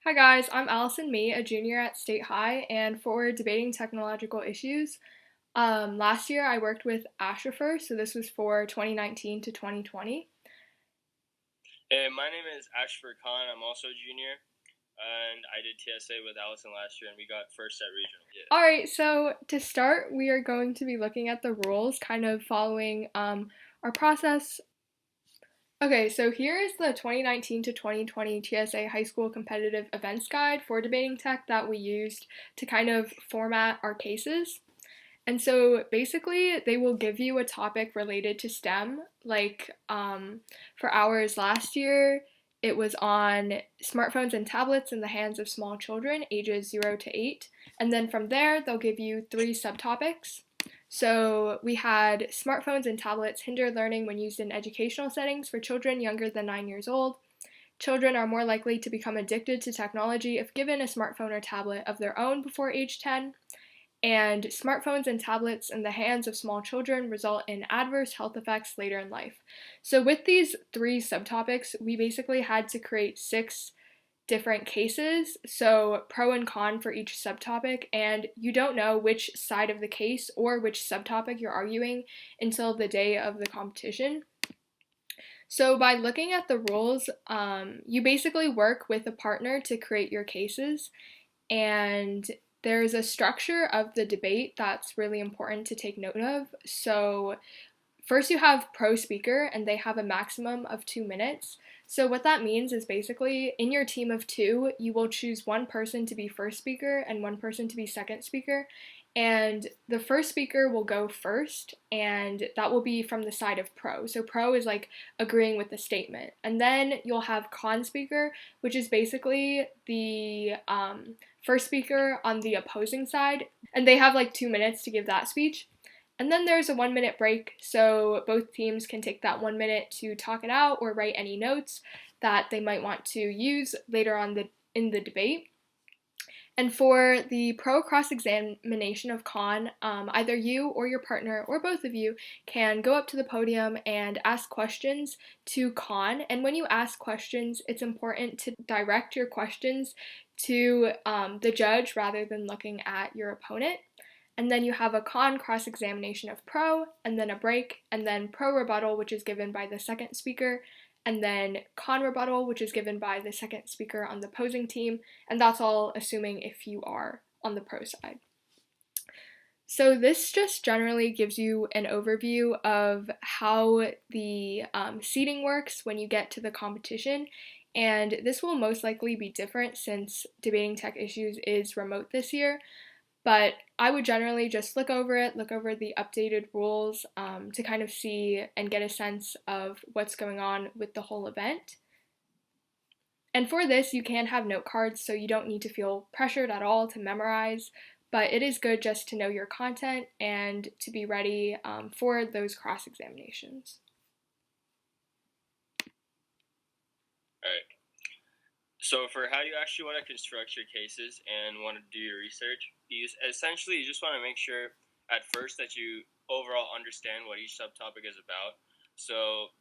Hi guys, I'm Allison Mee, a junior at State High, and for debating technological issues, last year I worked with Ashrafur, so this was for 2019 to 2020. Hey, my name is Ashrafur. I'm also a junior, and I did TSA with Allison last year, and we got first at regional. Yeah. Alright, so to start, we are going to be looking at the rules, kind of following our process. Okay, so here is the 2019 to 2020 TSA High School Competitive Events Guide for debating tech that we used to kind of format our cases. And so basically, they will give you a topic related to STEM. Like for ours last year, it was on smartphones and tablets in the hands of small children ages 0 to 8. And then from there, they'll give you three subtopics. So we had smartphones and tablets hinder learning when used in educational settings for children younger than 9 years old. Children are more likely to become addicted to technology if given a smartphone or tablet of their own before age 10. And smartphones and tablets in the hands of small children result in adverse health effects later in life. So, with these three subtopics, we basically had to create six different cases, so pro and con for each subtopic, and you don't know which side of the case or which subtopic you're arguing until the day of the competition. So, by looking at the rules, you basically work with a partner to create your cases, and there's a structure of the debate that's really important to take note of. So, first you have pro speaker, and they have a maximum of 2 minutes. So, what that means is basically in your team of two, you will choose one person to be first speaker and one person to be second speaker. And the first speaker will go first, and that will be from the side of pro. So, pro is like agreeing with the statement. And then you'll have con speaker, which is basically the first speaker on the opposing side. And they have like 2 minutes to give that speech. And then there's a 1 minute break, so both teams can take that 1 minute to talk it out or write any notes that they might want to use later on in the debate. And for the pro cross examination of con, either you or your partner or both of you can go up to the podium and ask questions to con. And when you ask questions, it's important to direct your questions to the judge rather than looking at your opponent. And then you have a con cross examination of pro, and then a break, and then pro rebuttal, which is given by the second speaker, and then con rebuttal, which is given by the second speaker on the opposing team, and that's all assuming if you are on the pro side. So this just generally gives you an overview of how the seating works when you get to the competition, and this will most likely be different since Debating Tech Issues is remote this year. But I would generally just look over the updated rules to kind of see and get a sense of what's going on with the whole event. And for this, you can have note cards, so you don't need to feel pressured at all to memorize, but it is good just to know your content and to be ready for those cross examinations. All right. So for how you actually want to construct your cases and want to do your research, you just want to make sure at first that you overall understand what each subtopic is about. So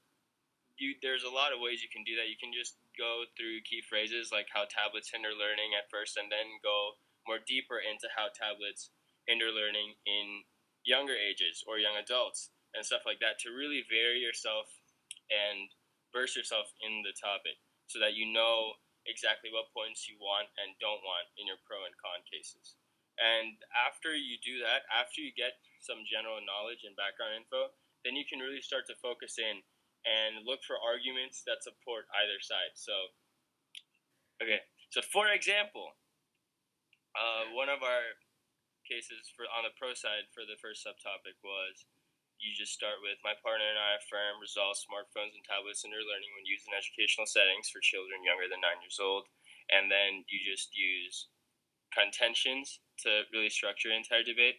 there's a lot of ways you can do that. You can just go through key phrases like how tablets hinder learning at first, and then go more deeper into how tablets hinder learning in younger ages or young adults and stuff like that to really vary yourself and verse yourself in the topic so that you know exactly what points you want and don't want in your pro and con cases. And after you do that, after you get some general knowledge and background info, then you can really start to focus in and look for arguments that support either side. So for example, one of our cases on the pro side for the first subtopic was you just start with my partner and I affirm resolve smartphones and tablets in their learning when used in educational settings for children younger than 9 years old. And then you just use contentions to really structure the entire debate.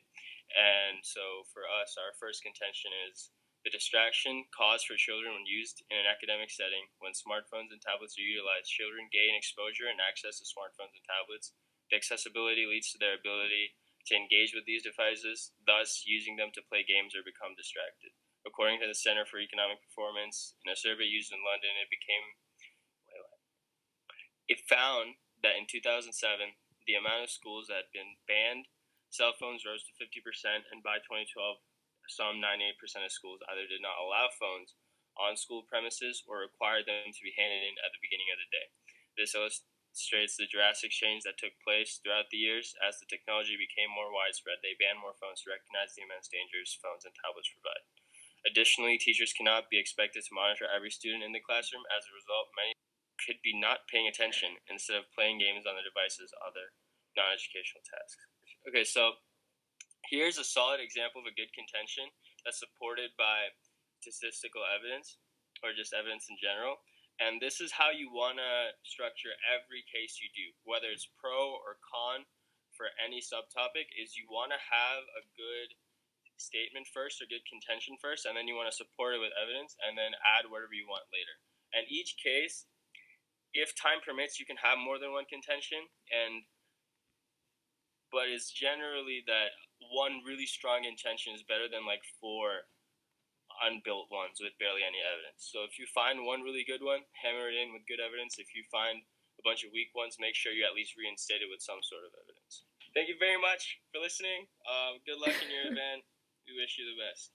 And so for us, our first contention is the distraction caused for children when used in an academic setting. When smartphones and tablets are utilized, children gain exposure and access to smartphones and tablets. The accessibility leads to their ability to engage with these devices, thus using them to play games or become distracted. According to the Center for Economic Performance, in a survey used in London, it found that in 2007, the amount of schools that had been banned cell phones rose to 50%, and by 2012, some 98% of schools either did not allow phones on school premises or required them to be handed in at the beginning of the day. This illustrates the drastic change that took place throughout the years. As the technology became more widespread, they banned more phones to recognize the immense dangers phones and tablets provide. Additionally, teachers cannot be expected to monitor every student in the classroom. As a result, many could be not paying attention instead of playing games on their devices, other non-educational tasks. Okay, so here's a solid example of a good contention that's supported by statistical evidence or just evidence in general. And this is how you want to structure every case you do, whether it's pro or con for any subtopic, is you want to have a good statement first or good contention first, and then you want to support it with evidence and then add whatever you want later. And each case, if time permits, you can have more than one contention, but it's generally that one really strong intention is better than like 4 unbuilt ones with barely any evidence. So if you find one really good one, hammer it in with good evidence. If you find a bunch of weak ones, make sure you at least reinstate it with some sort of evidence. Thank you very much for listening. Good luck in your event. We wish you the best.